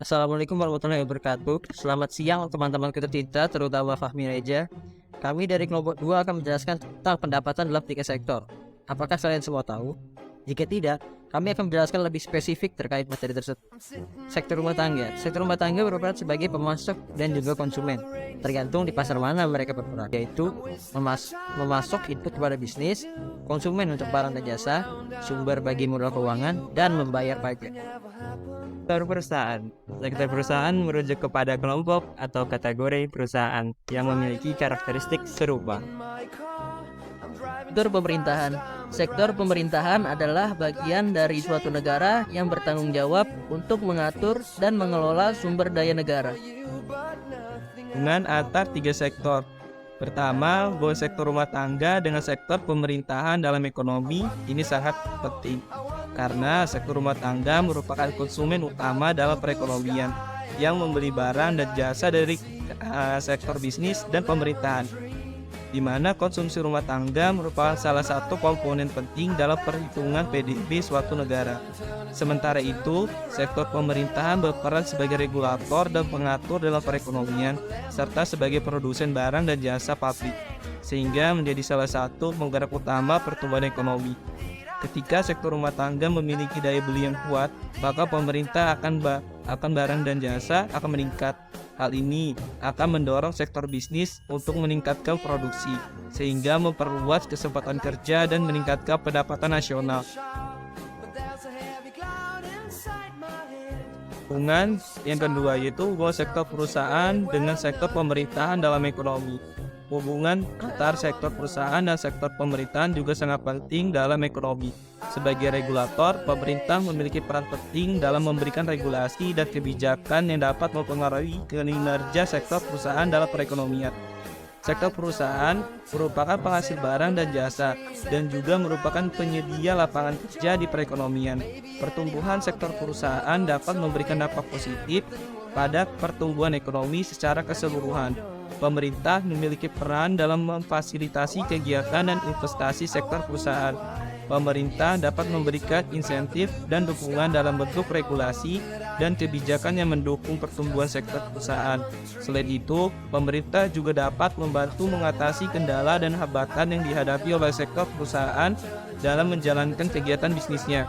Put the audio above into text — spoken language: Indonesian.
Assalamualaikum warahmatullahi wabarakatuh. Selamat siang teman-teman kita tercinta, terutama Fahmi Reja. Kami dari kelompok 2 akan menjelaskan tentang pendapatan dalam 3 sektor. Apakah kalian semua tahu? Jika tidak, kami akan menjelaskan lebih spesifik terkait materi tersebut. Sektor rumah tangga. Sektor rumah tangga merupakan sebagai pemasok dan juga konsumen, tergantung di pasar mana mereka berperan, yaitu memasok input kepada bisnis, konsumen untuk barang dan jasa, sumber bagi modal keuangan, dan membayar pajak. Sektor perusahaan. Sektor perusahaan merujuk kepada kelompok atau kategori perusahaan yang memiliki karakteristik serupa. Sektor pemerintahan. Sektor pemerintahan adalah bagian dari suatu negara yang bertanggung jawab untuk mengatur dan mengelola sumber daya negara. Hubungan antar 3 sektor. Pertama, bahwa sektor rumah tangga dengan sektor pemerintahan dalam ekonomi ini sangat penting. Karena sektor rumah tangga merupakan konsumen utama dalam perekonomian yang membeli barang dan jasa dari sektor bisnis dan pemerintahan, di mana konsumsi rumah tangga merupakan salah satu komponen penting dalam perhitungan PDB suatu negara. Sementara itu, sektor pemerintahan berperan sebagai regulator dan pengatur dalam perekonomian, serta sebagai produsen barang dan jasa publik, sehingga menjadi salah satu penggerak utama pertumbuhan ekonomi. Ketika sektor rumah tangga memiliki daya beli yang kuat, maka pemerintah akan barang dan jasa akan meningkat. Hal ini akan mendorong sektor bisnis untuk meningkatkan produksi, sehingga memperluas kesempatan kerja dan meningkatkan pendapatan nasional. Hubungan yang kedua yaitu hubungan sektor perusahaan dengan sektor pemerintahan dalam ekonomi. Hubungan antar sektor perusahaan dan sektor pemerintahan juga sangat penting dalam ekonomi. Sebagai regulator, pemerintah memiliki peran penting dalam memberikan regulasi dan kebijakan yang dapat mempengaruhi kinerja sektor perusahaan dalam perekonomian. Sektor perusahaan merupakan penghasil barang dan jasa dan juga merupakan penyedia lapangan kerja di perekonomian. Pertumbuhan sektor perusahaan dapat memberikan dampak positif pada pertumbuhan ekonomi secara keseluruhan. Pemerintah memiliki peran dalam memfasilitasi kegiatan dan investasi sektor perusahaan. Pemerintah dapat memberikan insentif dan dukungan dalam bentuk regulasi dan kebijakan yang mendukung pertumbuhan sektor perusahaan. Selain itu, pemerintah juga dapat membantu mengatasi kendala dan hambatan yang dihadapi oleh sektor perusahaan dalam menjalankan kegiatan bisnisnya.